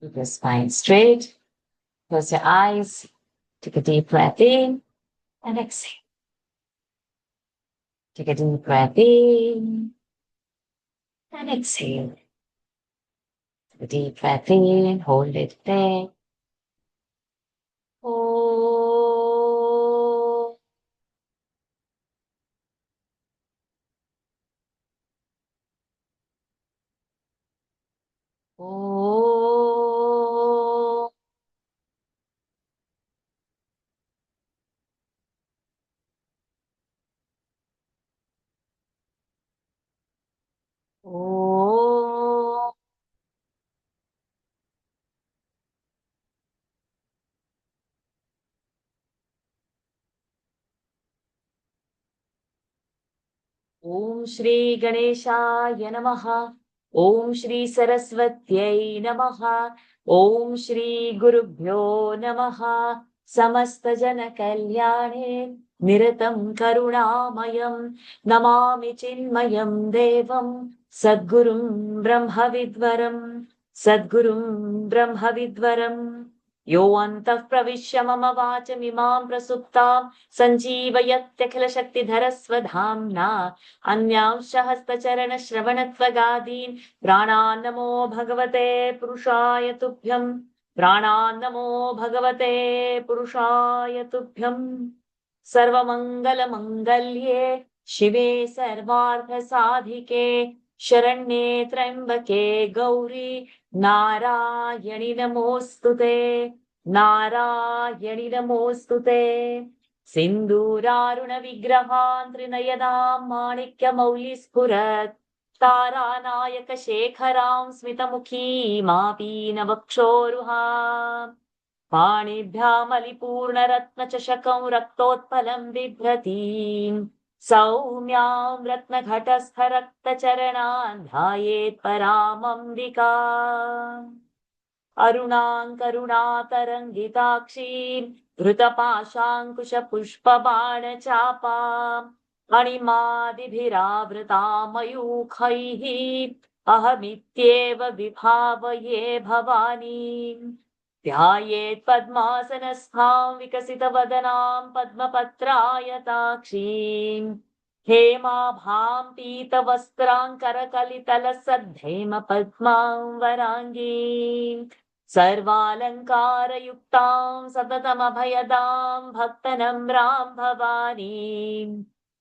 Keep your spine straight. Close your eyes. Take a deep breath in and exhale. Take a deep breath in and exhale. Take a deep breath in, hold it there. Oh. Oh. Oh. ॐ श्री गणेशाय नमः। ॐ श्री सरस्वत्यै नमः। ॐ श्री गुरुभ्यो नमः। समस्तजनकल्याणे निरतं करुणामयं नमामि चिन्मयं देवं सद्गुरुं ब्रह्मविद्वरं सद्गुरुं ब्रह्मविद्वरम् यो अन्तः प्रविश्य मम वाचमिमां प्रसुप्तां सञ्जीवयत्यखिलशक्तिधरस्वधाम्ना अन्यांश्च हस्तचरणश्रवणत्वगादीन् प्राणान्नमो भगवते पुरुषाय तुभ्यम् प्राणान्नमो भगवते पुरुषाय तुभ्यम् सर्वमङ्गलमङ्गल्ये शिवे सर्वार्थसाधिके शरण्ये त्र्यम्बके गौरी नारायणि नमोऽस्तुते नारायणि नमोऽस्तुते सिन्दूरारुणविग्रहान् त्रिनयनां माणिक्यमौलिस्फुरत् तारानायकशेखरां स्मितमुखीमापीनवक्षोरुहाम् पाणिभ्यामलिपूर्णरत्नचषकं रक्तोत्पलं बिभ्रतीम् सौम्यां रत्नघटस्थरक्तचरणान् ध्यायेत् परामम्बिका अरुणां करुणातरङ्गिताक्षीं धृतपाशाङ्कुशपुष्पबाणचापाम् अणिमादिभिरावृतां मयूखैः अहमित्येव विभावये भवानीम् ध्यायेत् पद्मासनस्थां विकसितवदनां पद्मपत्रायताक्षीम् हेमाभां पीतवस्त्रां पद्मां वराङ्गीम् सर्वालङ्कारयुक्तां सततमभयदां भक्तनम्रां भवानीम्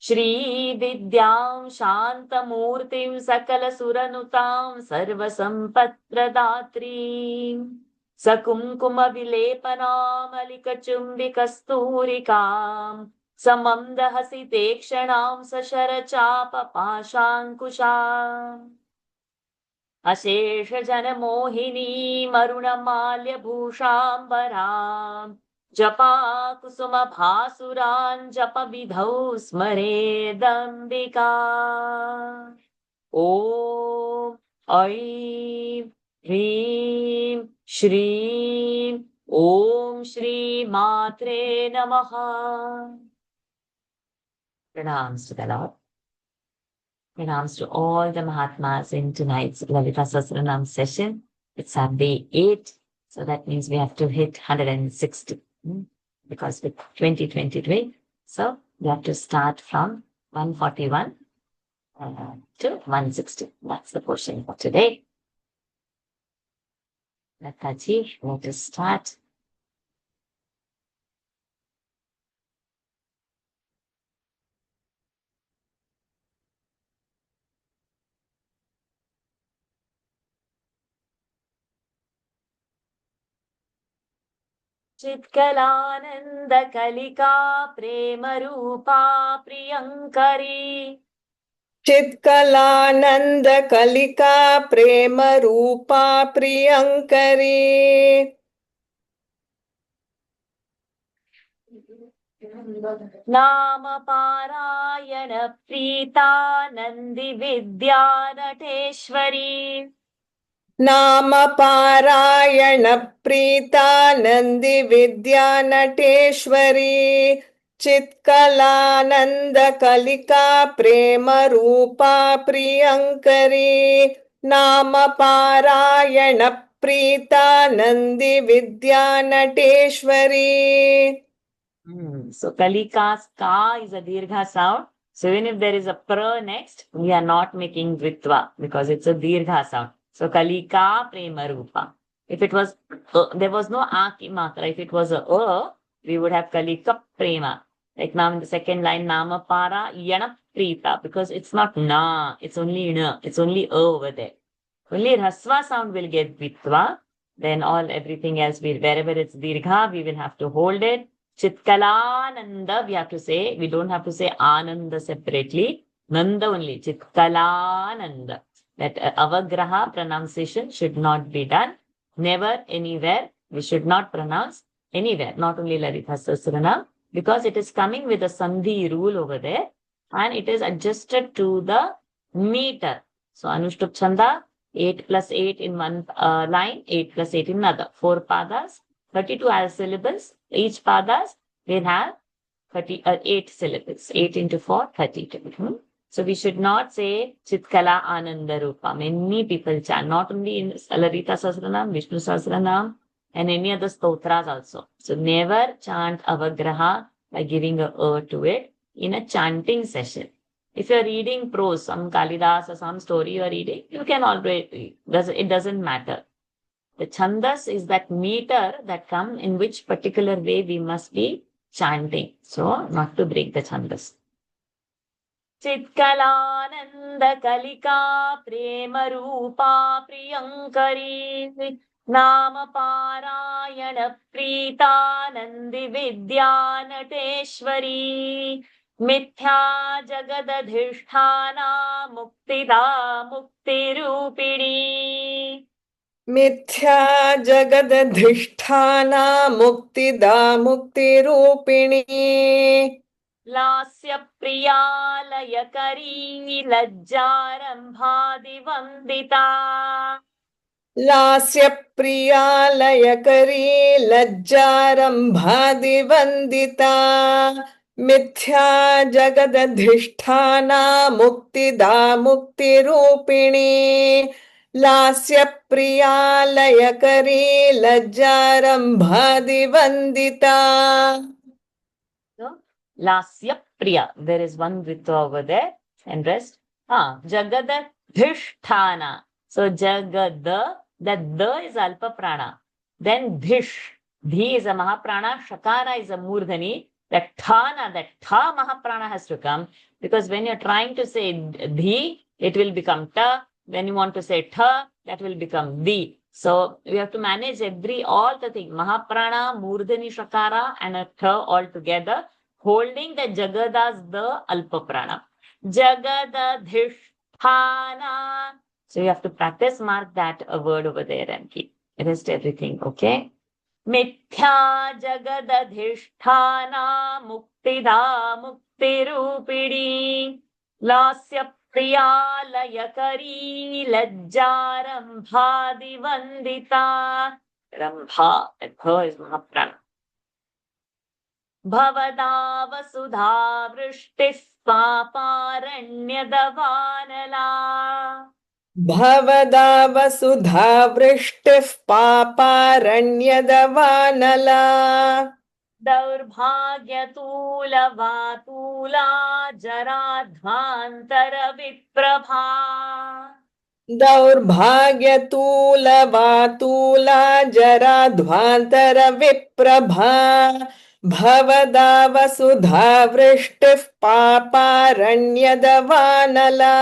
श्रीविद्यां शान्तमूर्तिं सकलसुरनुतां सर्वसम्पत्प्रदात्रीम् सकुङ्कुमविलेपनामलिकचुम्बिकस्तूरिकाम् समन्दहसि तीक्ष्णां सशरचापपाशाङ्कुशाम् अशेषजनमोहिनीमरुणमाल्यभूषाम्बराम् जपाकुसुमभासुरान् जपविधौ स्मरेदम्बिका ॐ ऐं ह्रीं श्रीं ॐ श्रीमात्रे नमः। Pranams to the Lord. Pranams to all the Mahatmas in tonight's Lalita Sahasranam session. It's our day 8, so that means we have to hit 160 because with 2023. So we have to start from 141 to 160. That's the portion for today. Lataji, let us start. चित्कलानन्दकलिका प्रेमरूपा प्रियङ्करी चित्कलानन्दकलिका प्रेमरूपा प्रियङ्करी नाम पारायण प्रीता नन्दी विद्या नटेश्वरी नाम पारायण प्रीता नन्दी विद्या नटेश्वरी चित्कलानन्दकलिका प्रेमरूपा प्रियङ्करी नाम पारायण प्रीता नंदी विद्या Nateshwari. So Kalika's ka is a dirgha sound. So even if there is a pra next, we are not making dvitva because it's a dirgha sound. So Kalika prema rupa. If it was, there was no a ki matra. If it was we would have Kalika prema. Like now in the second line, nama para yana prita, because it's not na, it's only na, it's only over there. Only rasva sound will get dvitva. Then everything else, wherever it's dirgha, we will have to hold it. Chitkalananda, we have to say, we don't have to say Ananda separately. Nanda only, Chitkalananda. That avagraha pronunciation should not be done. Never, anywhere. We should not pronounce anywhere, not only Lalita Sahasranam, because it is coming with a Sandhi rule over there and it is adjusted to the meter. So Anushtup Chanda, 8 plus 8 in one line, 8 plus 8 in another. 4 padas, 32 syllables. Each padas will have 8 syllables. 8 into 4, 32. So we should not say Chitkala Ananda Rupa. Many people chant, not only in Lalita Sahasranam, Vishnu Sahasranam, and any other stotras also. So never chant avagraha by giving a to it in a chanting session. If you're reading prose, some Kalidas or some story you're reading, you can already, it doesn't matter. The chandas is that meter that come in which particular way we must be chanting. So not to break the chandas. Chitkalananda Kalika Prema Rupa Priyankari Nama Parayana Prita Nandi Vidya Nateshwari Mithya Jagadadhisthana Muktida Muktirupini. मिथ्या जगदधिष्ठाना मुक्तिदा मुक्तिरूपिणी. लास्य प्रियालयकरी लज्जारम्भादिवन्दिता. लास्य प्रियालयकरी लज्जारम्भादिवन्दिता. मिथ्या जगदधिष्ठाना मुक्तिदा मुक्तिरूपिणी. लास्य प्रियालयकरी लज्जारम्भादिवन्दिता. So, Lasya Priya. There is one Dvitva over there and rest. Jagadadhisthana. So Jagada, that the is Alpa Prana. Then Dhish. Dhi is a Mahaprana. Shakara is a Murdhani. That Thana, that Tha Mahaprana has to come. Because when you're trying to say Dhi, it will become Ta. When you want to say Tha, that will become Di. So we have to manage all the things. Mahaprana, Murdhani Shakara and a Tha all together, holding the Jagadas, the Alpa Prana. Jagadadhisthana. So you have to practice, mark that a word over there and keep rest everything, okay? Mithya Jagadadhisthana Muktida Muktirupidi Lasya Priyalayakari Lajjarambhadivandita. Rambha, that bha is Mahaprana. Bhavada Vasudha Vrishtis Paparanyadavanala. भवदा वसुधा वृष्टिः पापारण्यदवानला. दौर्भाग्यतूलवातूला जराध्वान्तरविप्रभा. दौर्भाग्यतूलवातूला जराध्वान्तरविप्रभा. भवदा वसुधा वृष्टिः पापारण्यदवानला.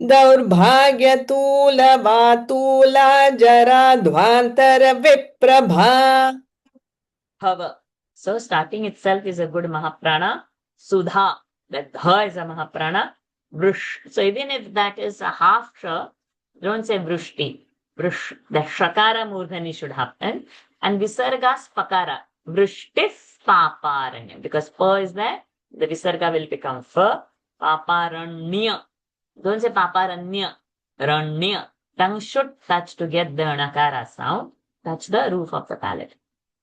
दौर्भाग्यतूलवातूला जराध्वान्तरविप्रभा. Bhava. So starting itself is a good Mahaprana. Sudha, that dha is a Mahaprana. Vrish. So even if that is a half sha, don't say vrishti. Vrish. The shakara murdhani should happen. And visarga spakara. Vrishtis paparanya. Because pa is there, the visarga will become fa. Paparanya. Don't say paparanya. Ranya. Tongue should touch to get the anakara sound. Touch the roof of the palate.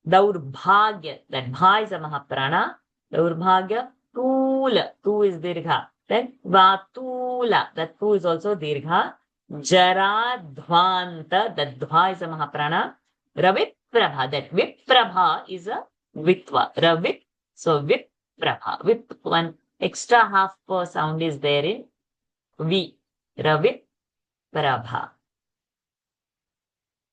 Daurbhagya, that bha is a Mahaprana. Daurbhagya, tula, tu is dirgha. Then vatula, that tu is also dirgha. Jaradhvanta, the Dhva is a Mahaprana. Ravit-prabha, that Vip-prabha is a Vitva. Ravit, so Vip-prabha. Vip, one extra half sound is there in V. Ravit-prabha.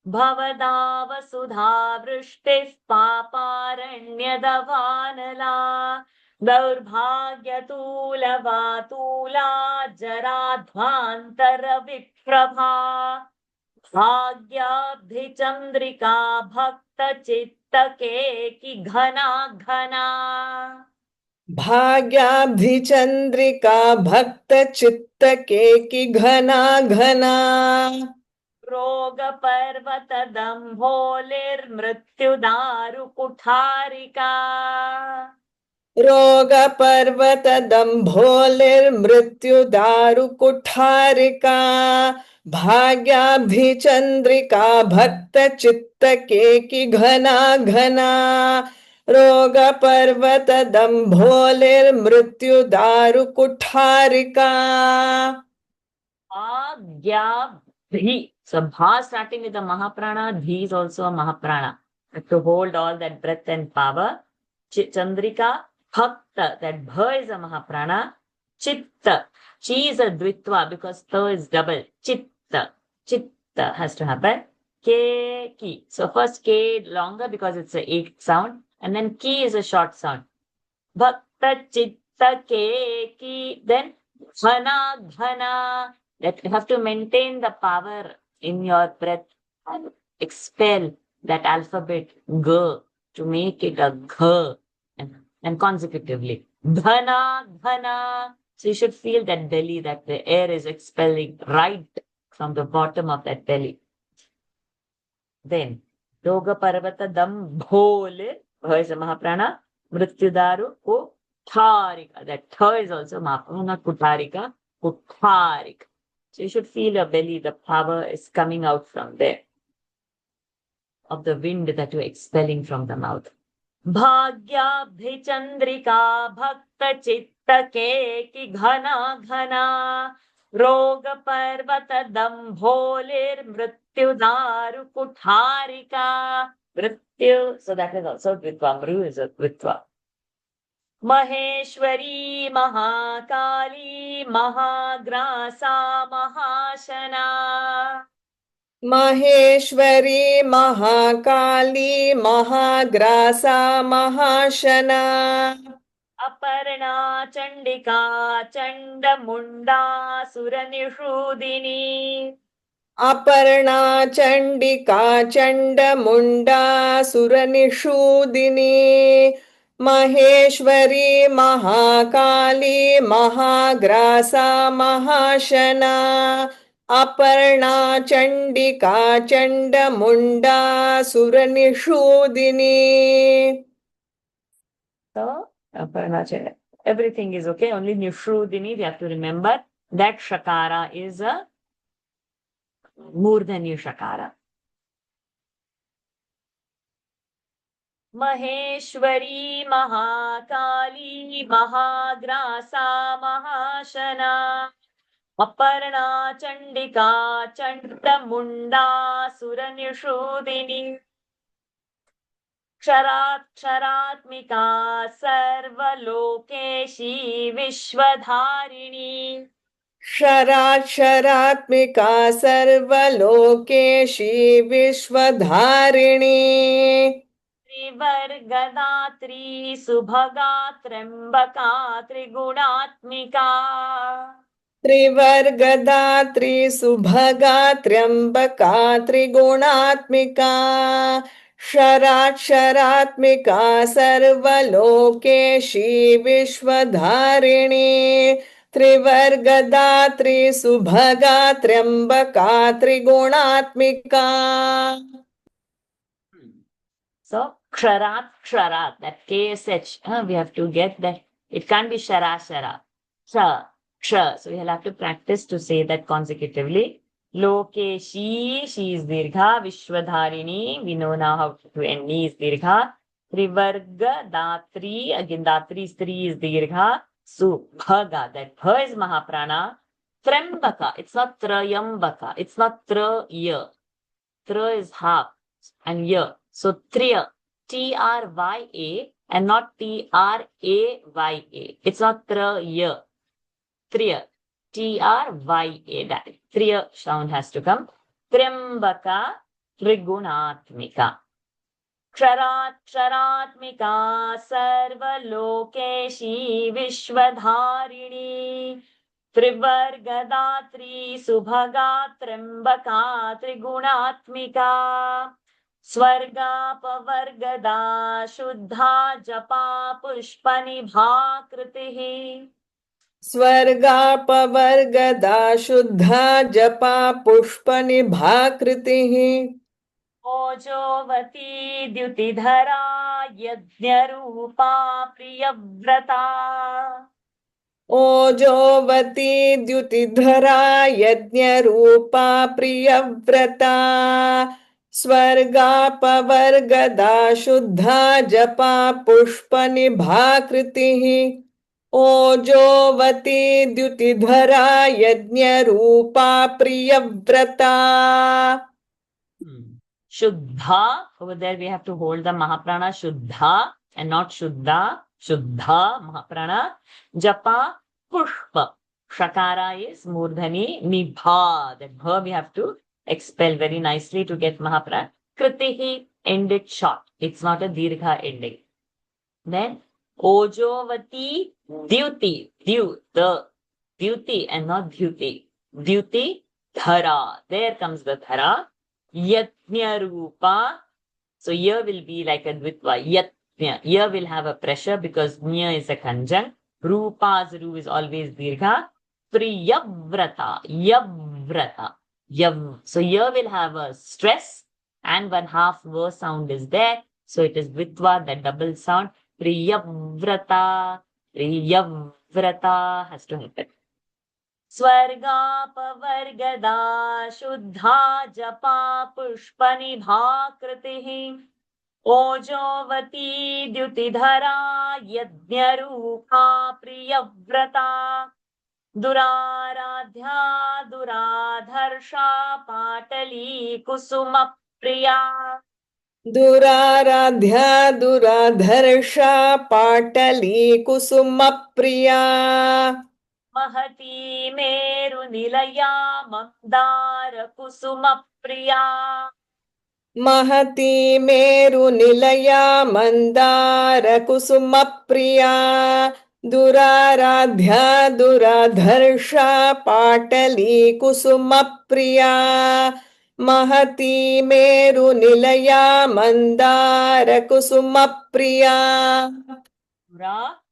Bhavadava-sudha vrishtif paparanyadavanala दौर्भाग्यतूलवातूला जराध्वान्तरविप्रभा भाग्याब्धिचन्द्रिका भक्तचित्तकेकि घना घना भाग्याब्धिचन्द्रिका भक्तचित्तकेकि घना घना रोगपर्वतदम्भोलिर्मृत्युदारुकुठारिका रोगपर्वतदम्भोलिर्मृत्युदारुकुठारिका भाग्याब्धिचन्द्रिका भक्तचित्तकेकि घना घना रोगपर्वतदम्भोलिर्मृत्युदारुकुठारिका Bhagyabhi. So Bha starting with the Mahaprana, Dhi is also a Mahaprana. To hold all that breath and power. Chandrika, Bhakta, that Bha is a Mahaprana. Chitta, Chi is a Dvitva because Ta is double. Chitta, Chitta has to happen. Ke, Ki. So first K longer because it's a ek sound. And then Ki is a short sound. Bhakta, Chitta, Ke, Ki. Then Ghana, Ghana. That you have to maintain the power in your breath and expel that alphabet G to make it a Gh and consecutively. Dhana, Dhana. So you should feel that belly, that the air is expelling right from the bottom of that belly. Then, Yoga Parvata Dam Bhole, Bha is a Mahaprana, Mrityudaru, Kutharika. That Tha is also Mahaprana, not Kutharika, Kutharika. So you should feel your belly, the power is coming out from there, of the wind that you're expelling from the mouth. Bhagyabhichandrika bhakta chitta keki ghana ghana roga parvata dambholir mrityudaru kutharika. Mrityu, so that is also Dvitva. Mru is a Dvitva. Maheshwari Mahakali Mahagrasa Mahashana. Maheshwari Mahakali Mahagrasa Mahashana Aparna Chandika Chandamunda Suranishudini. Aparna Chandika Chandamunda Suranishudini Maheshwari Mahakali Mahagrasa Mahashana Aparna Chandika Chandamunda Suranishudini. So, Aparna Chandika. Everything is okay. Only Nishrudini, we have to remember that Shakara is a Murdhani Shakara. Maheshwari Mahakali Mahagrasa Mahashana Aparna Chandika Chandamunda Suranishudini Ksharatmika Sarvalokeshi Vishwadharini. Sharatmika Sarvalokeshi Vishwadharini Trivargadatri Subhagatrambaka Triguణatmika. Trivargadatri Subhagatrambaka Triguణatmika Sharatmika Sarvalokeshi Vishwadharini Trivargadatri Subhagatrambaka Triguణatmika. So, Ksharat, that KSH, we have to get that. It can't be Shara. Ksha. So, we'll have to practice to say that consecutively. Lokeshi, she is Dirgha. Vishwadharini, we know now how to end ni is Dirgha. Trivarga, Datri, again Datri is 3 is Dirgha. Subhaga, that Bha is Mahaprana. Trambaka. It's not Trayambaka. It's not Traya. Tra is half and ya. So Triya. Trya and not Traya. It's not Traya. Triya. Trya. That Triya sound has to come. Triambaka Trigunatmika. क्षरात्मिका सर्वलोकेशी विश्वधारिणी त्रिवर्गदात्री सुभगा त्र्यंबका त्रिगुणात्मिका स्वर्गापवर्गदा शुद्धा जपा पुष्पनिभा कृतिः स्वर्गापवर्गदा शुद्धा जपा पुष्पनिभाकृतिः ओजोवती द्युतिधरा यज्ञरूपा प्रियव्रता ओजोवती द्युतिधरा यज्ञरूपा प्रियव्रता स्वर्गापवर्गदा शुद्धा जपा पुष्पनिभाकृतिः ओजोवती द्युतिधरा यज्ञरूपा Priyabrata. Shuddha, over there we have to hold the Mahaprana Shuddha and not Shuddha. Shuddha, Mahaprana. Japa, Pushpa. Shakara is Murdhani, Nibha. That bha we have to expel very nicely to get Mahaprana. Kritihi, ended short. It's not a Dirgha ending. Then, Ojovati, Dyuti. The Dyuti and not Dhyuti. Dyuti, Dhara. There comes the Dhara. Yajna Rupa. So here will be like a Dvitva. Yajna. Here will have a pressure because Nya is a conjunct. Rupa's Ru is always Dirgha. Priyavrata. Yavrata. Yav. So here will have a stress and one half verse sound is there. So it is Dvitva, that double sound. Priyavrata. Priyavrata has to happen. स्वर्गापवर्गदा शुद्धा जपा पुष्पनिभा कृतिः ओजोवती द्युतिधरा यज्ञरूपा प्रियव्रता दुराराध्या दुराधर्षा पाटली कुसुमप्रिया दुराराध्या दुराधर्षा पाटली कुसुमप्रिया महती मेरुनिलया मंदार कुसुमप्रिया महती मेरुनिलया मंदार कुसुमप्रिया दुराराध्या दुराधर्षा पाटली कुसुमप्रिया महती मेरुनिलया Mandar कुसुमप्रिया.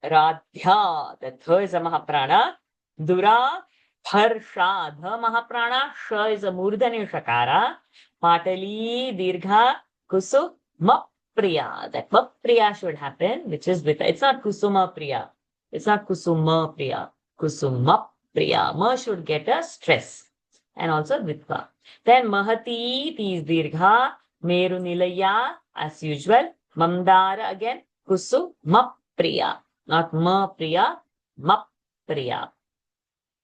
Radhya, the third is a Mahaprana. Dura, Harsha, the Mahaprana. Sha is a Murdhani Shakara. Patali, Dirgha, Kusu, Mapriya. That Mapriya should happen, which is with, it's not Kusuma Priya. It's not Kusuma Priya. Kusuma Priya. Ma should get a stress. And also Vitva. Then Mahati, is Dirgha, Meru Nilaya, as usual. Mamdara again. Kusu, Priya, not ma priya, ma priya.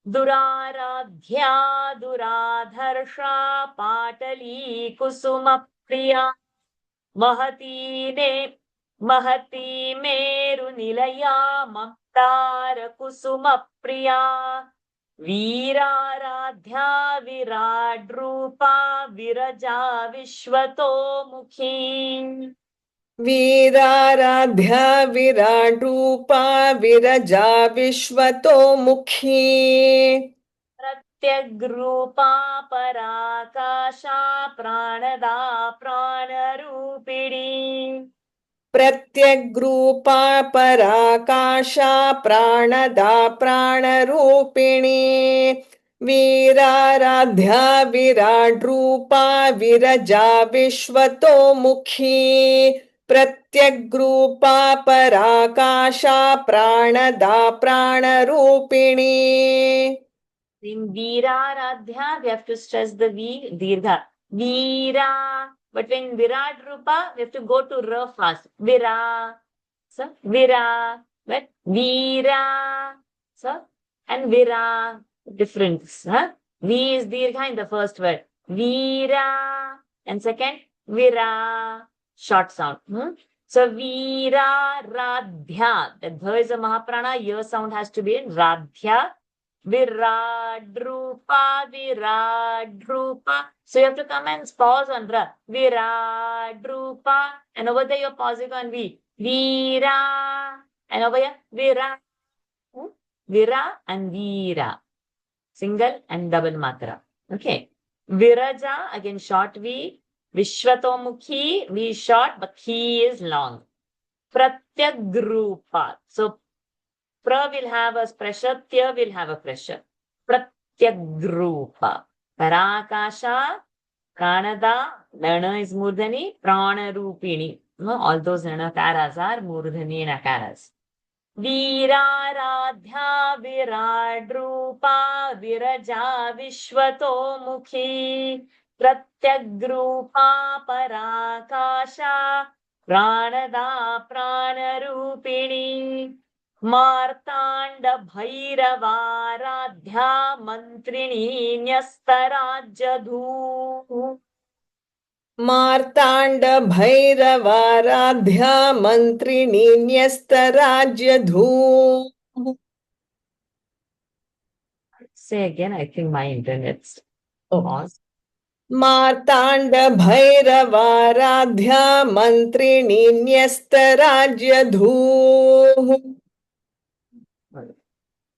Duraradhya duradharsha patali kusuma priya. Mahati meru nilaya mamtar kusuma priya. Viraradhya viradrupa viraja vishwato mukhi. वीराराध्या विराट्रूपा विरजा विश्वतोमुखी प्रत्यग्रूपा पराकाशा प्राणदा प्राणरूपिणी प्रत्यग्रूपा पराकाशा प्राणदा प्राणरूपिणी वीराराध्या विराट्रूपा विरजा विश्वतोमुखी प्रत्यग्रूपा पराकाशा प्राणदा प्राणरूपिणी. In Veeraradhya, we have to stress the V, Dirgha. Veera. But when Virat Rupa, we have to go to Ra fast. Vira. So, Vira. But Veera. So, and Vira. difference. Huh? V is dirgha in the first word. Veera. And second, Vira. Short sound. So Veera Radhya. The dha is a Mahaprana. Your sound has to be in Radhya. Viradrupa, Viradrupa. So you have to come and pause on Ra. Viradrupa. And over there you're pausing on V. Veera. And over here, Vira. Vira and Veera. Single and double matra. Okay. Viraja, again short V. Vishwatomukhi, V is short, but he is long. Pratyagrupa. So pra will have a pressure, tya will have a pressure. Pratyagrupa. Parakasha, Pranada, Nana is Murdhani, Pranarupini. All those Nanakaras are Murdhani and Akaras. Veeraradhya Viradrupa Viraja Vishwatomukhi Pratyagrupa Parakasha Pranada Pranarupini Martanda Bhairavaradhya Mantrini Nyastarajadhu मार्ताण्ड भैरवाराध्या मन्त्रिणी न्यस्तराज्यधूः Say again, I think my internet's paused. मार्ताण्ड भैरवाराध्या मन्त्रिणी न्यस्तराज्यधूः.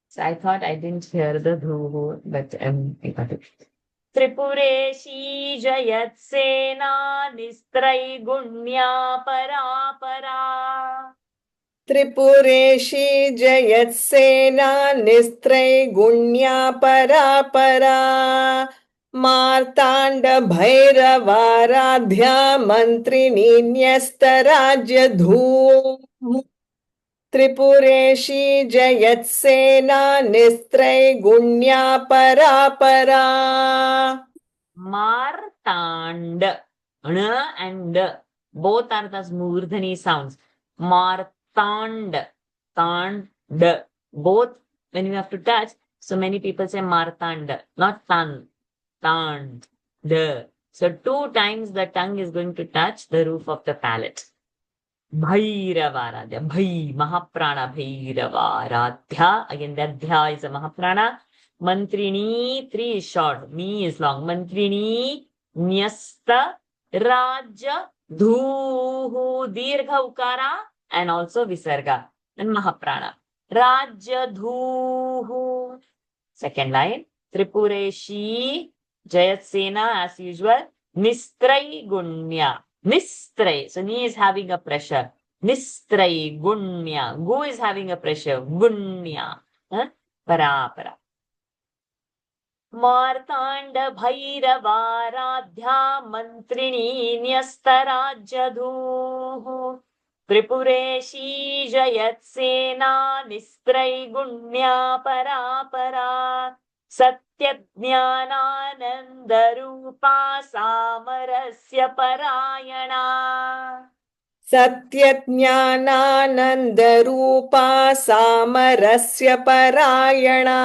So I thought I didn't hear the dhu, but I got it. Tripureshi Jayatsena Nistraygunya Parapara. त्रिपुरेशी Jayatsena निस्त्रैगुण्या परापरा मार्ताण्ड भैरवाराध्या मन्त्रिणी न्यस्तराज्यधूः. त्रिपुरेशी Jayatsena निस्त्रैगुण्या परापरा. Martand. N and D. Both are the Murdhani sounds. Martand. Tand. Both when you have to touch, so many people say Martand, not Tan. Tand. So 2 times the tongue is going to touch the roof of the palate. Bhairavaradhya. Bhai. Mahaprana Bhairavaradhya. Again, that dhya is a Mahaprana. Mantrini, 3 is short, me is long. Mantrini, Nyasta, Raja, Dhuhu, Dirgha Ukara, and also Visarga, and Mahaprana. Raja Dhuhu. Second line, Tripureshi, Jayatsena as usual, Nistrai Gunya. Nistrai, so Ni is having a pressure. Nistrai Gunya. Gu is having a pressure. Gunya. Parapara. मार्ताण्ड भैरवाराध्या मन्त्रिणी न्यस्तराज्यधूः त्रिपुरेशी Jayatsena निस्त्रैगुण्या परापरा सत्यज्ञानानन्दरूपा सामरस्य परायणा सत्यज्ञानानन्दरूपा सामरस्य परायणा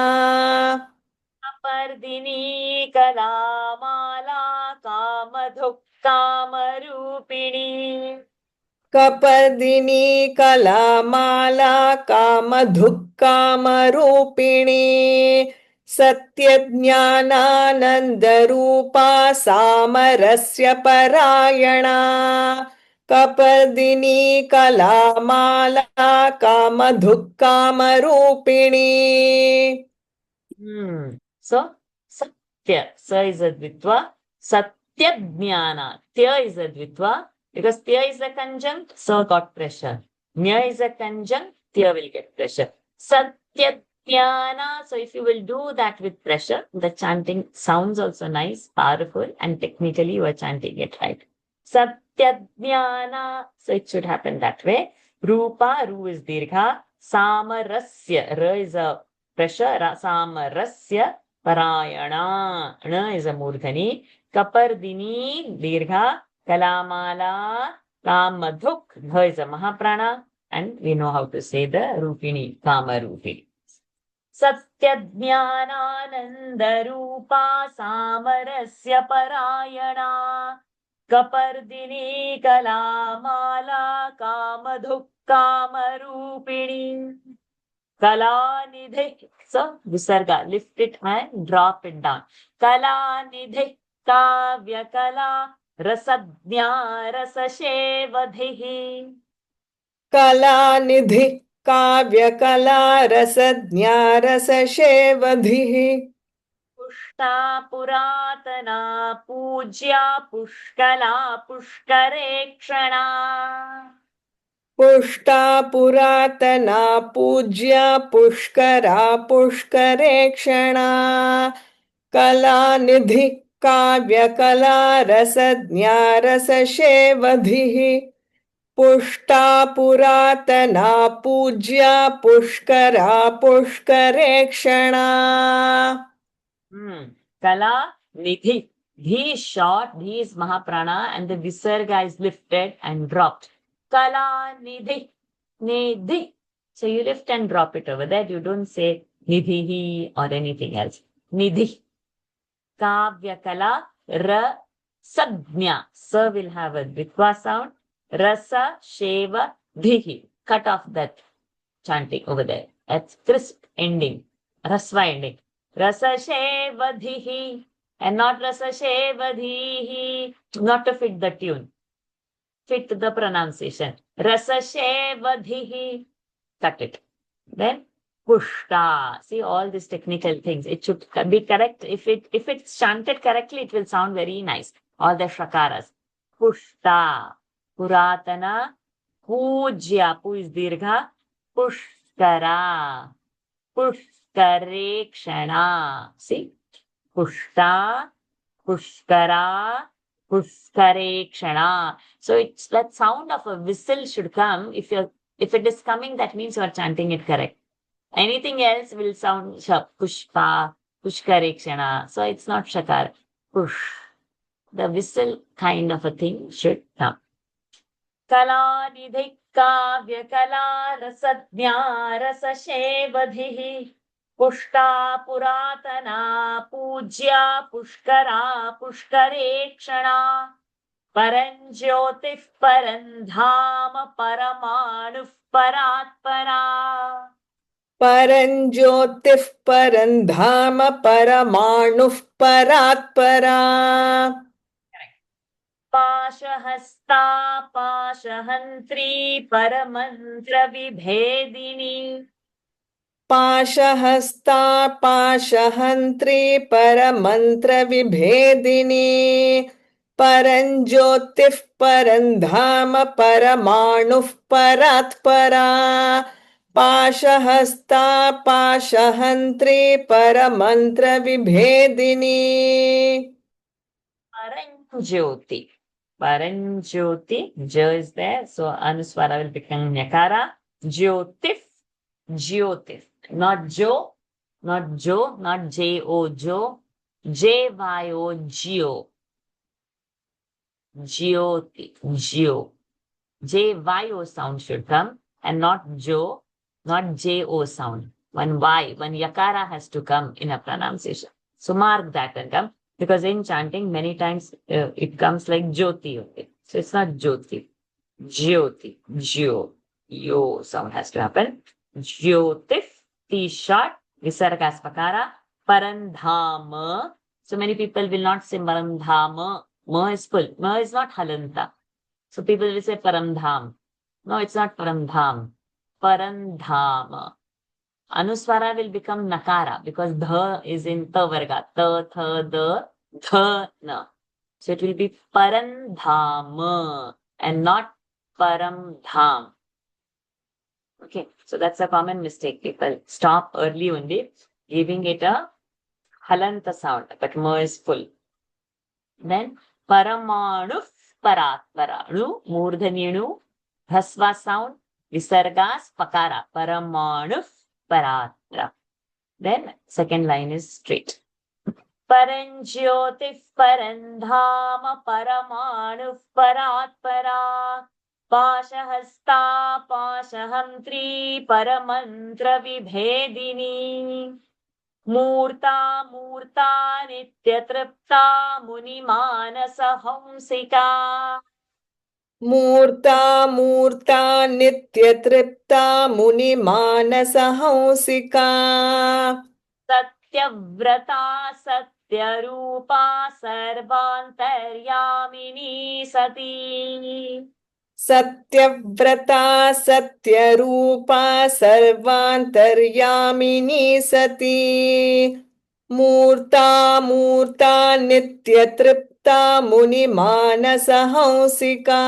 पर्दिनी कलामाला कामधुक्कामरूपिणी कपर्दिनी कलामाला कामधुक्कामरूपिणी सत्यज्ञानानन्दरूपा सामरस्य परायणा कपर्दिनी कलामाला कामधुक्कामरूपिणी. So, Satya. Sa is a Dvitva. Satya Jnana. Tya is a Dvitva. Because Tya is a conjunct, so got pressure. Nya is a conjunct, Tya will get pressure. Satya Jnana. So, if you will do that with pressure, the chanting sounds also nice, powerful, and technically you are chanting it right. Satya Jnana. So, it should happen that way. Rupa, Ru is Dirgha. Samarasya. Ra is a pressure. Samarasya. Parayana. Ana is a Murdhani. Kapardini, Dirgha. Kalamala. Kamadhuk. Dha is a Mahaprana. And we know how to say the Rupini. Kama Rupini. सत्यज्ञानानन्दरूपा सामरस्य परायणा कपर्दिनी कलामाला कामधुक् कामरूपिणी Kalanidhi. So visarga, lift it and drop it down. Kalanidhi kavya kala rasajna rasashevadhihi. Kalanidhi काव्यकला रसज्ञा रसशेवधिः Pushta पुरातना पूज्या पुष्कला पुष्करेक्षणा Pushta पुरातना पूज्या पुष्करा पुष्करेक्षणा Kalanidhi काव्यकला रसज्ञा रसशेवधिः Pushta पुरातना पूज्या पुष्करा पुष्करेक्षणा Kala nidhi. Dhi is short, dhi is mahaprana, and the visarga is lifted and dropped. Kala nidhi. Nidhi. So you lift and drop it over there. You don't say nidhihi or anything else. Nidhi. Kavya kala ra sadnya. Sa will have a dvitva sound. Rasa sheva dhihi. Cut off that chanting over there. That's crisp ending. Rasva ending. Rasashevadhihi and not rasashevadhihi. Not to fit the tune. Fit the pronunciation. Rasashevadhihi. Cut it. Then pushta. See all these technical things. It should be correct. If it's chanted correctly, it will sound very nice. All the shakaras. Pushta. Puratana. Pujya. Pu is dirgha. Pushkara. Pushkarekshana. See? Pushta, Pushkara, Pushkarekshana. So it's that sound of a whistle should come. If it is coming, that means you are chanting it correct. Anything else will sound Pushpa, Pushkarekshana. So it's not Shakar. Push. The whistle kind of a thing should come. Kalanidhi kavya kala rasajna rasashevadhihi Pushta पुरातना पूज्या पुष्करा पुष्करेक्षणा परञ्ज्योतिः परन्धाम परमाणुः परात्परा परञ्ज्योतिः परन्धाम परमाणुः परात्परा पाशहस्ता पाशहन्त्री परमन्त्रविभेदिनी पाशहस्ता पाशहन्त्री परमन्त्रविभेदिनी परञ्ज्योतिः परन्धाम परमाणुः परात्परा पाशहस्ता पाशहन्त्री परमन्त्रविभेदिनी Paranjyoti. Paranjyoti, J is there, so Anuswara will become Nyakara. Jyotif, Jyotif. Not Jo, not Jo, not J-O, Jo. J-Y-O, Jyo. Jyoti, Jyo. J-Y-O sound should come and not Jo, not J-O sound. One Y, one Yakara has to come in a pronunciation. So mark that and come. Because in chanting, many times it comes like Jyoti. Okay? So it's not Jyoti. Jyoti. Jyo. Yo sound has to happen. Jyotif. T short. Visarga spakara. Parandhama. So many people will not say Parandhama. Ma is full. Ma is not halanta. So people will say Parandham. No, it's not Parandham. Parandhama. Anuswara will become Nakara because Dha is in Ta Varga. Ta, Tha, Da, Dha, Na. So it will be Parandhama and not Paramdham. Okay, so that's a common mistake. People stop early only, giving it a halanta sound, but Ma is full. Then Paramanu Paratpara. Nu, Murdhaninu, Hasva sound, Visargas, Pakara. Paramanu Paratra. Then second line is straight. Paranjyotif Parandhama Paramanu Paratpara पाशहस्ता पाशहन्त्री परमन्त्रविभेदिनी मूर्ता मूर्ता नित्यतृप्ता मुनिमानसहंसिका मूर्ता मूर्ता नित्यतृप्ता मुनिमानसहंसिका सत्यव्रता Satyarupa सर्वान्तर्यामिनी Sati सत्यव्रता Satyarupa सर्वान्तर्यामिनी Sati मूर्ता मूर्ता नित्यतृप्ता मुनिमानसहंसिका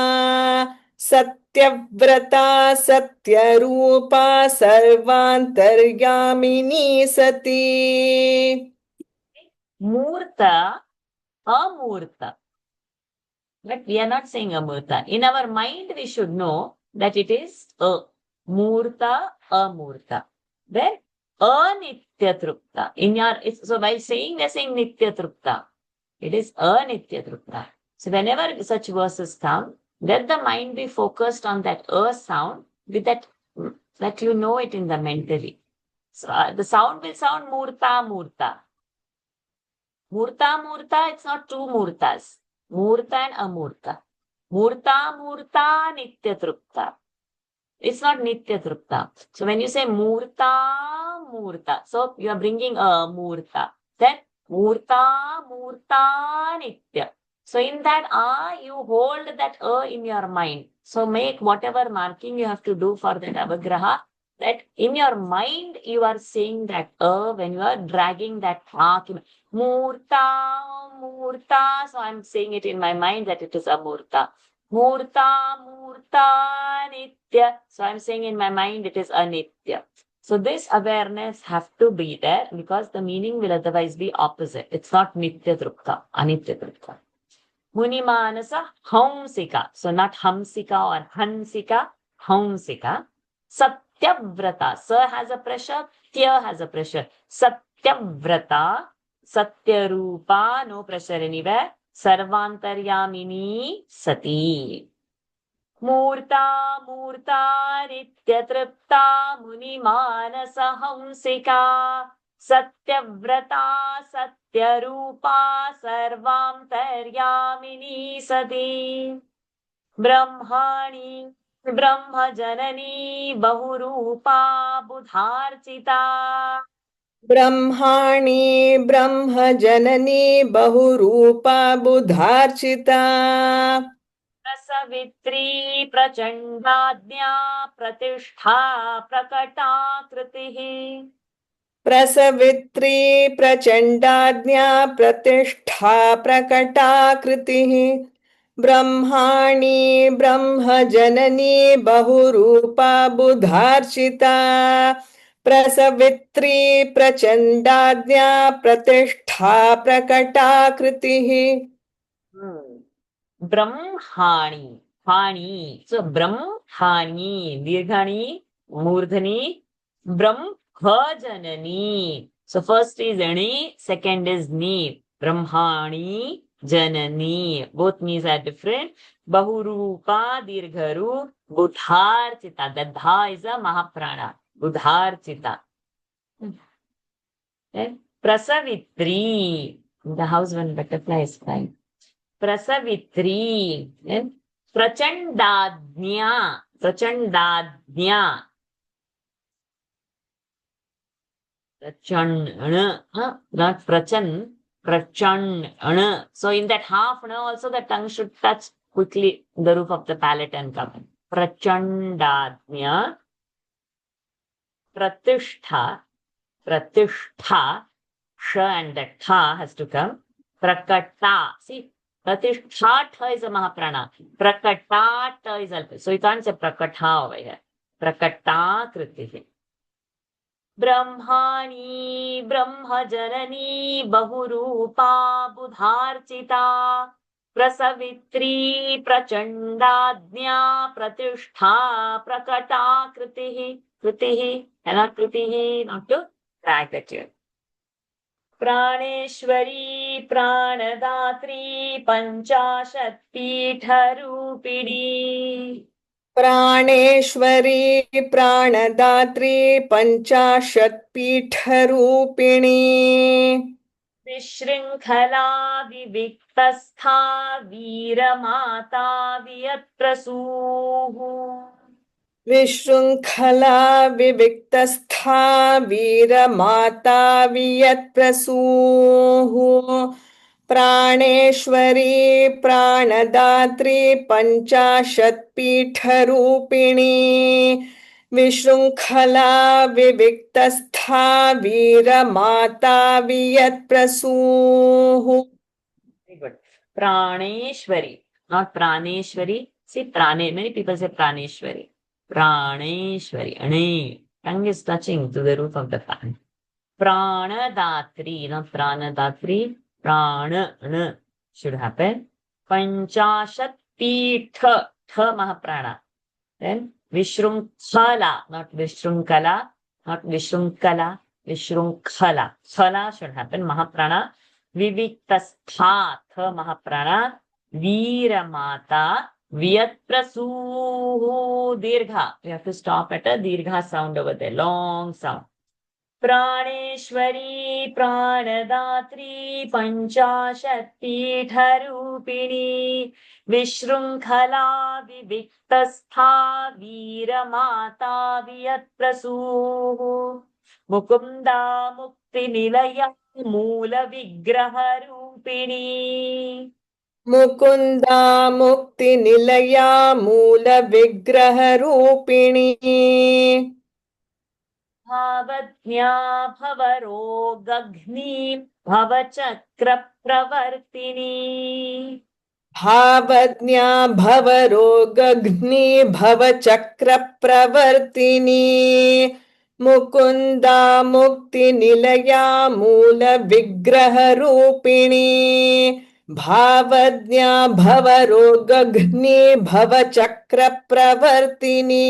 सत्यव्रता Satyarupa सर्वान्तर्यामिनी Sati मूर्ता amurta. But we are not saying amurta. In our mind, we should know that it is a murta, amurta. Then anitya trupta. So while saying, we are saying nitya trupta. It is anitya trupta. So whenever such verses come, let the mind be focused on that sound with that you know it in the mentally. So the sound will sound murta, murta. Murta, murta, it's not two murtas. Murta and amurta. Murta, murta, nitya trupta. It's not nitya trupta. So when you say murta, murta, so you are bringing a murta. Then murta, murta, nitya. So in that you hold that in your mind. So make whatever marking you have to do for that avagraha. That in your mind you are saying that when you are dragging that murta, murta. So I'm saying it in my mind that it is a murta. Murta, murta, nitya. So I'm saying in my mind it is anitya. So this awareness have to be there because the meaning will otherwise be opposite. It's not nitya trupta, anitya trupta. Munimanasa hamsika. So not hamsika or hansika, hamsika. Satyavrata. Sa has a pressure, tya has a pressure. Satyavrata, Satyarupa, no pressure anywhere. Sarvantaryamini sati. Murta, murta, nityatripta, munimanasa hamsika. Satyavrata, Satyarupa, sarvantaryamini sati. Brahmani, ब्रह्मजननी बहुरूपा बुधार्चिता ब्रह्माणि ब्रह्मजननी बहुरूपा बुधार्चिता प्रसवित्री प्रचण्डाज्ञा प्रतिष्ठा प्रकटाकृतिः प्रसवित्री प्रचण्डाज्ञा प्रतिष्ठा प्रकटाकृतिः ब्रह्माणि ब्रह्मजननी बहुरूपा बुधार्चिता प्रसवित्री प्रचण्डाज्ञा प्रतिष्ठा प्रकटाकृतिः ब्रह्माणि हाणि सो ब्रह्माणि दीर्घाणि मूर्धनि ब्रह्मजननी so first is ani, second is ni. Brahmani janani, both knees are different. Bahurupa dirgharu budharchita, that dha is a mahaprana. Budharchita. Prasavitri, the house one butterfly is flying. Prasavitri, prachandadnya, prachandadnya. Prachan, not prachan, prachan. So in that half also the tongue should touch quickly the roof of the palate and come. Prachandadnya, pratishtha, pratishtha, sh and the tha has to come. Prakata, see, pratishtha tha is a mahaprana. Prakata ta is alpha. So you can't say prakatha over here. Prakata kritihi. ब्रह्माणि ब्रह्मजननी बहुरूपा बुधार्चिता प्रसवित्री प्रचण्डाज्ञा प्रतिष्ठा प्रकटाकृतिः कृतिः not कृतिः not to drag the tune प्राणेश्वरी प्राणदात्री पंचाशत् पीठरूपिणी प्राणेश्वरी प्राणदात्री पञ्चाशत्पीठरूपिणी विशृङ्खला विविक्तस्था वीरमाता वियत्प्रसूः विशृङ्खला विविक्तस्था वीरमाता वियत्प्रसूः प्राणेश्वरी प्राणदात्री पञ्चाशत्पीठरूपिणी विशृङ्खला विविक्तस्था वीरमाता वियत्प्रसूः. Very good. Praneshwari, not Praneshwari. See, Prane, many people say Praneshwari. Praneshwari, Ane. Tongue is touching to the roof of the tongue. Pranadatri, not Pranadatri. Prana, should happen. Panchashat Pitha, Tha Mahaprana. Then Vishrunkhala, not Vishrunkala, not Vishrunkala, Vishrunkhala. Khala should happen. Mahaprana. Viviktastha, Tha Mahaprana. Veeramata. Vyatprasuhu, Dirgha. We have to stop at a Dirgha sound over there. Long sound. प्राणेश्वरी प्राणदात्री पञ्चाशत्पीठरूपिणी विशृङ्खला विविक्तस्था Veermata वियत्प्रसूः Mukunda मुक्तिनिलया मूलविग्रहरूपिणी Mukunda मुक्तिनिलया मूलविग्रहरूपिणी भावज्ञा भवरोगघ्नी भवचक्रप्रवर्तिनी भावज्ञा भवरोगघ्नी भवचक्रप्रवर्तिनी Mukunda मुक्तिनिलया मूलविग्रहरूपिणी भावज्ञा भवरोगघ्नी भवचक्रप्रवर्तिनी.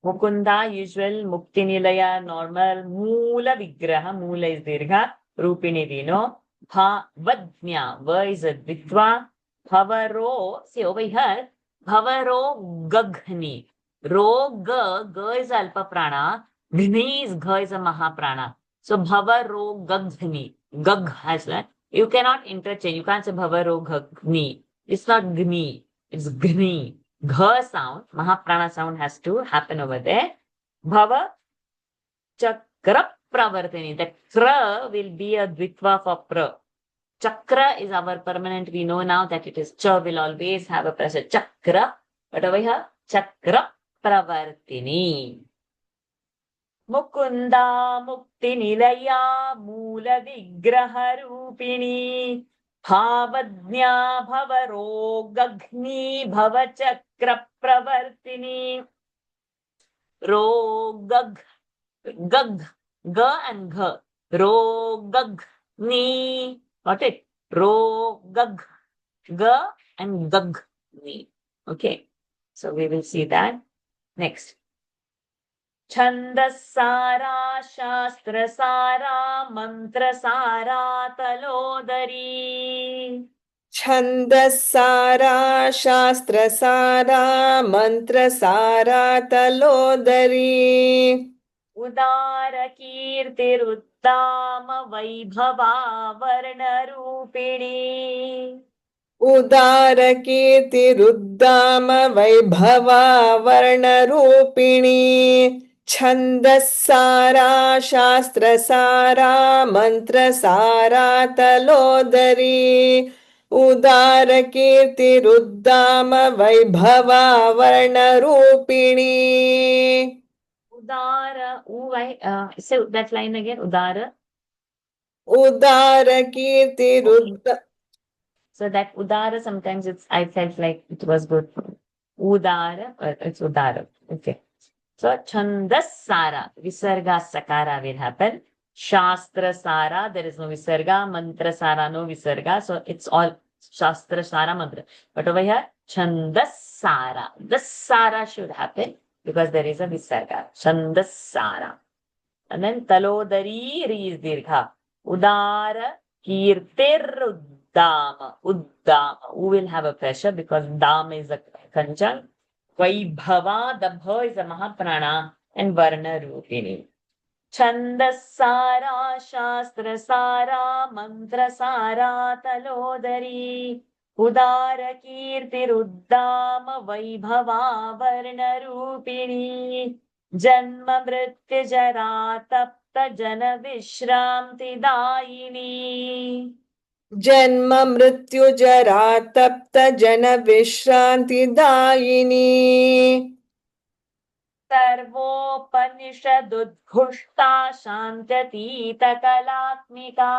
Mukunda, usual, Mukti Nilaya, normal, Moola Vigraha, Moola is Dirgha, Rupini Vino, Bhavadnya, Va is a Dvitva, Bhavaro, see over here, Bhavaro Gaghni, Ro Ga, Ga is Alpa Prana, Ghni is Gha is a Mahaprana. So Bhavaro Gaghni, Gagh has that. You cannot interchange, you can't say Bhavaro Gaghni. It's not Gni, it's Gni. Gha sound, Mahaprana sound has to happen over there. Bhava Chakra Pravartini. The Kra will be a Dvitva for Pra. Chakra is our permanent. We know now that it is Cha will always have a pressure. Chakra. But over here, Chakra Pravartini. Mukunda Mukti Nilaya Moola Vigraha Rupini. भावज्ञा भवरोगघ्नी भवचक्रप्रवर्तिनी रोगघ गघ ग and gh रोगघ्नी. Got it? Rogagh g and gaghni. Okay, so we will see that next. छन्दस्सारा शास्त्रसारा मन्त्रसारा तलोदरी छन्दस्सारा शास्त्रसारा मन्त्रसारा तलोदरी उदारकीर्तिरुत्ताम Vaibhava वर्णरूपिणी उदारकीर्तिरुद्दाम Vaibhava वर्णरूपिणी छन्दस्सारा शास्त्रसारा मन्त्रसारा तलोदरी उदारकीर्तिरुद्दाम Vaibhava वर्णरूपिणी. Udara, say that line again. Udara. उदारकीर्तिरुद्दाम. So that Udara, sometimes I felt like it was good. Udara, it's Udara. Okay. So Chandassara, Visarga Sakara will happen. Shastra Sara, there is no Visarga. Mantra Sara, no Visarga. So it's all Shastra Sara Mantra. But over here, Chandassara. The Sara should happen because there is a Visarga. Chandassara. And then Talodari, Ri is Dirgha. Udara Kirtiruddama Uddama. U will have a pressure because Dam is a conjunct. Vaibhava, the Bha is a Mahaprana, and Varna Rupini. Chandasara, Shastrasara, Mantrasara, Talodari. Udara Kirti Ruddama, Vaibhava, Varna Rupini. Janma Mritya Jara Tapta Jana Vishramti Dayini. जन्म मृत्यु जरा तप्त जन विश्रांति दायिनी सर्वोपनिषदुद्घुष्टा शान्त्यतीत कलात्मिका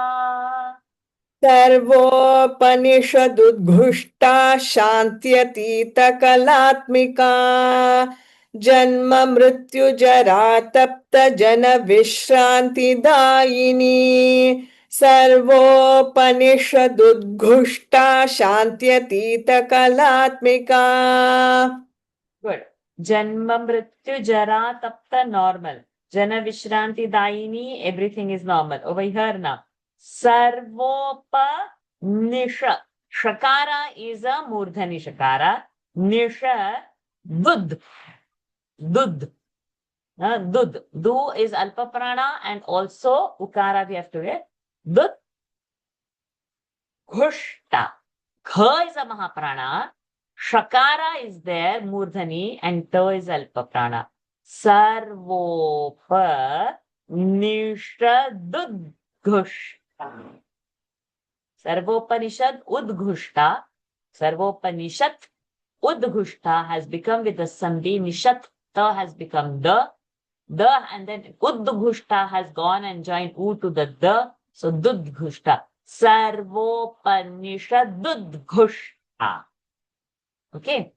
सर्वोपनिषदुद्घुष्टा शान्त्यतीत कलात्मिका जन्म मृत्यु जरा तप्त जन विश्रांति दायिनी सर्वोपनिषदुद्घुष्टा शान्त्यतीत कलात्मिका. Good. Janma mrityu jara tapta normal. Jana vishranti dayini, everything is normal. Over here now. Sarvopa nisha. Shakara is a murdhani shakara. Nisha dud. Dud. Dud. Du is alpa prana and also ukara we have to get. Dud. Ghushta. Kha is a mahaprana. Shakara is there, murdhani, and ta is alpa prana. Sarvopa nishadudghushta. Sarvopanishad udghushta. Sarvopanishad udghushta has become with the sandhi. Nishat ta has become the, and then udghushta has gone and joined u to the the. So dudghushta. Sarvopanishadudghushta. Okay.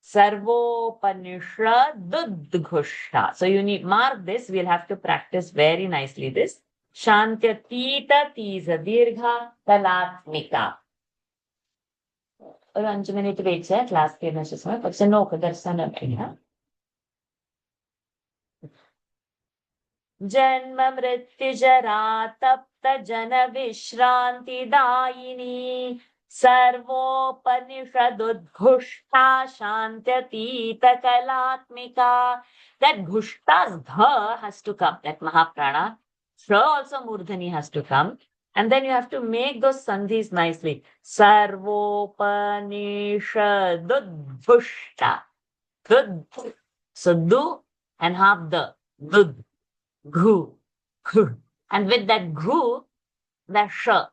Sarvopanishadudghushta. So you need mark this. We'll have to practice very nicely this. Shantyatita tiza dirgha kalatmika. ഒരു 5 minute wait ചെയ്യാം class ചെയ്യുന്ന ശേഷം പക്ഷെ നോക്ക് ദർശനം जन्म मृत्यु जरा तप्त जन विश्रांति दायिनी सर्वोपनिषदुद्घुष्टा शान्त्यतीत कलात्मिका. That ghushta's dha has to come, that mahaprana. Shra also murdhani has to come. And then you have to make those sandhis nicely. Sarvopanishadudghushta. So du and half the. Dud. Ghu. And with that ghu, the sha.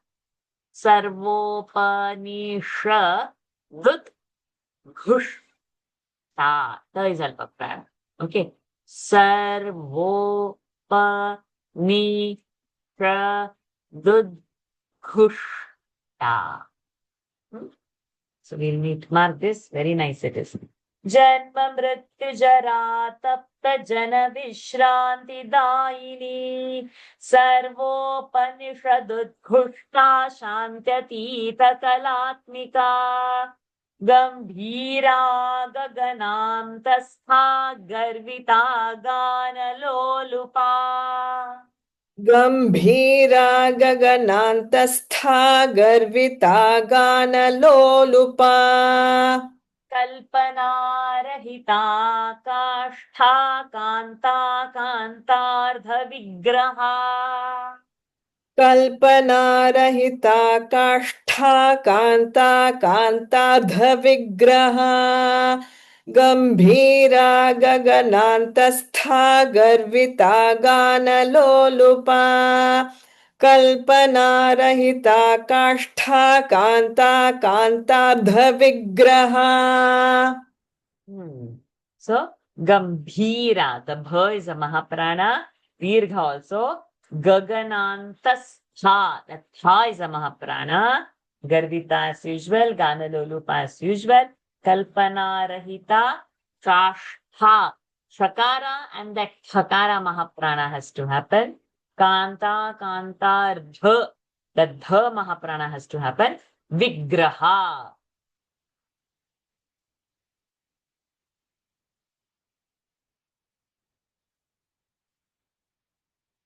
Sarvopanishadudghushta. Ta is alpa prana. Okay. Sarvopanishadudghushta. So we'll need to mark this. Very nice it is. जन्म मृत्यु जरा तप्त जन विश्रांति दायिनी सर्वोपनिषदुद्घुष्टा शान्त्यतीत कलात्मिका गंभीरा गगनान्तस्था गर्विता गानलोलुपा. गंभीरा गगनान्तस्था गर्विता गानलोलुपा कल्पनारहिता काष्ठा कान्ता कान्तार्ध विग्रहा. कल्पनारहिता काष्ठा कान्ता कान्तार्ध विग्रहा गंभीरा गगनान्तस्था गर्विता गानलोलुपा कल्पनारहिता काष्ठा कान्ता कान्तार्ध विग्रहा. So gambhira, the bha is a mahaprana. Dirgha also. Gaganantastha, that tha is a mahaprana. Garvita as usual. Ganalolupa as usual. Kalpana rahita. Kashtha. Shakara and that shakara mahaprana has to happen. Kanta, kantar, dha. The dha mahaprana has to happen. Vigraha.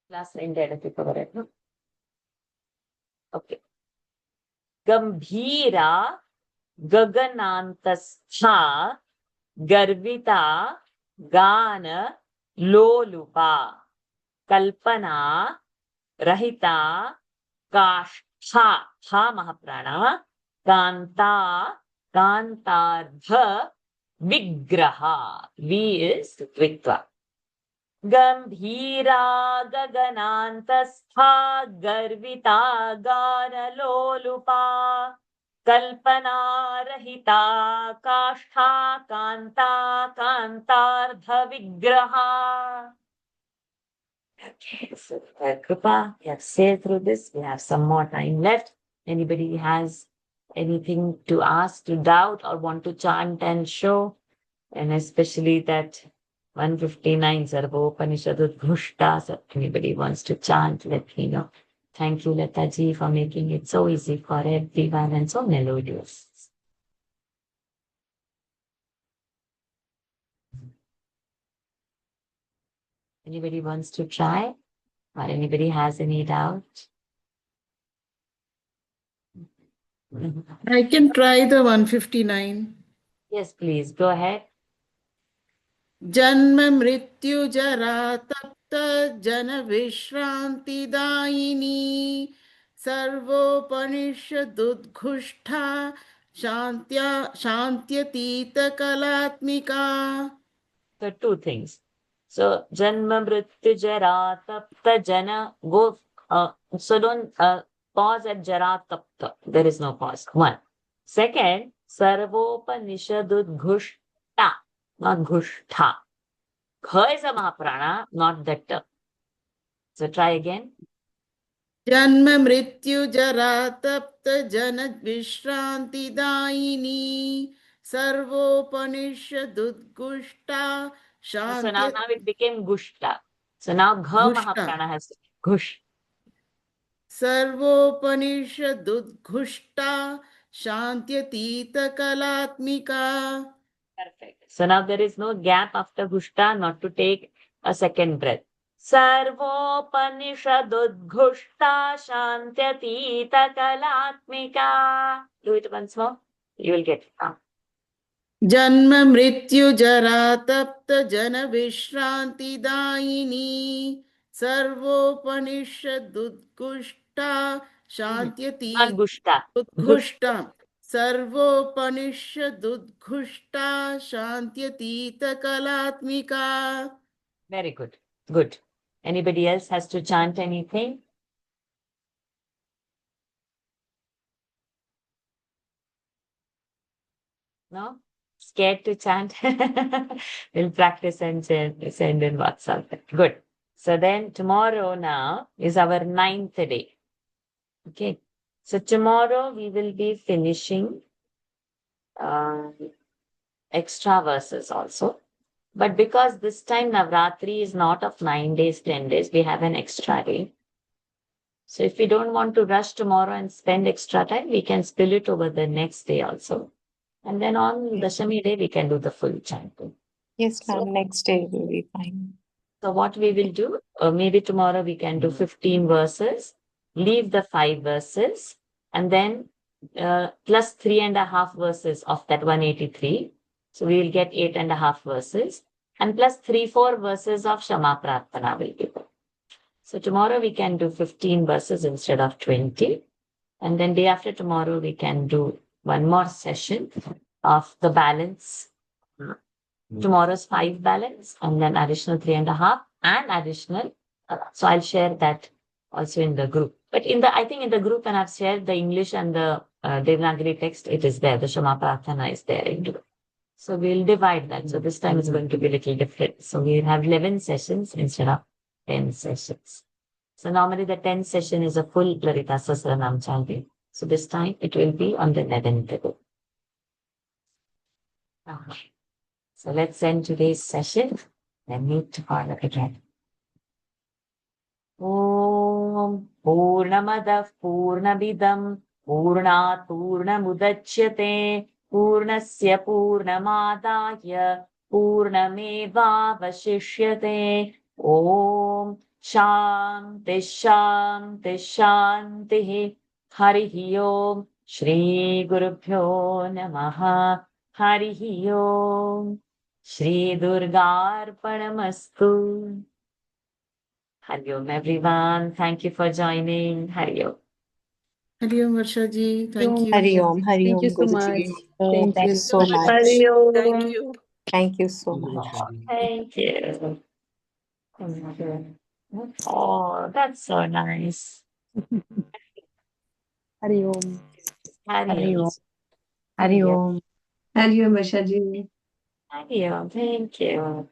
Class ended if you cover it. No? Okay. गंभीरा गगनान्तस्था गर्विता गान लोलुपा कल्पना रहिता काष्ठा हा महाप्राणा Kanta कांतार्ध विग्रहा V is द्वित्वा गंभीरा गगनान्तस्था गर्विता गानलोलुपा कल्पना रहिता काष्ठा Kanta कांतार्ध विग्रहा. Okay, so Kripa, we have sailed through this. We have some more time left. Anybody has anything to ask, to doubt, or want to chant and show? And especially that 159 Sarvopanishad Udghushta. So anybody wants to chant, let me know. Thank you, Lata ji, for making it so easy for everyone and so melodious. Anybody wants to try? Or anybody has any doubt? I can try the 159. Yes, please, go ahead. जन्म मृत्यु जरा तप्त जन विश्रांति दायिनी सर्वोपनिषदुद्घुष्टा शांत्यतीत कलात्मिका. So two things. So Janma Mrityu Jara Tapta Jana. Go so don't pause at Jara Tapta. There is no pause. One. Second, Sarvopanishadudghushta, not Ghushta. Kha is a Mahaprana, not the T. So try again. जन्म मृत्यु जरा तप्त जन विश्रांति दायिनी सर्वोपनिषदुद्घुष्टा So शांति now it became Gushta. So now Gha Gushta. Mahaprana has to Gush. सर्वोपनिषदुद्घुष्टा शांत्यतीत कलात्मिका. Perfect. So now there is no gap after Gushta, not to take a second breath. Sarvopanishadudghushta shantyatita kalatmika. Do it once more. You will get it now. जन्म मृत्यु जरा तप्त जन विश्रांति दायिनी सर्वोपनिषदुद्घुष्टा शांत्यतीत Not Gushta. उद्घुष्टा सर्वोपनिषदुद्घुष्टा शांत्यतीत कलात्मिका. Very good. Good. Anybody else has to chant anything? No? Scared to chant? We'll practice and send in WhatsApp. Good. So then tomorrow now is our 9th day. Okay. So tomorrow we will be finishing extra verses also. But because this time Navratri is not of 9 days, 10 days, we have an extra day. So if we don't want to rush tomorrow and spend extra time, we can spill it over the next day also. And then on Dashami day, we can do the full chanting. Yes, ma'am. So- Next day will be fine. So what we will do, maybe tomorrow we can do 15 verses, leave the 5 verses, and then plus 3.5 verses of that 183. So we will get 8.5 verses, and plus 3-4 verses of Shama Prarthana will be there. So tomorrow we can do 15 verses instead of 20. And then day after tomorrow, we can do one more session of the balance. Tomorrow's 5 balance, and then additional 3.5 and additional. So I'll share that also in the group. But I think in the group, when I've shared the English and the Devanagari text, it is there. The Shama Prarthana is there into it. So we'll divide that. So this time it's going to be a little different. So we'll have 11 sessions instead of 10 sessions. So normally the 10th session is a full Lalita Sahasranam chanting. So this time it will be on the 11th day. Okay. So let's end today's session and meet tomorrow again. Om Purnamadah Purnamidam Purnat Purnamudachyate Purnasya Purnamadaya Purnamevavashishyate. Om Shanti Shanti Shanti Harihi Om श्रीगुरुभ्यो नमः हरिः ओम् श्रीदुर्गार्पणमस्तु Hari Om everyone. Thank you for joining. Hari Om. हरिओम Varsha ji, thank you. Hari Om, Thank you so Guruji. much. Thank Thank you you. so much. Thank Thank you. you. Thank you so much. Thank you. Oh, that's so nice. Hari Om. Hari Om. Hari Om. Hari Om, Varsha ji. Hari Om. Thank you.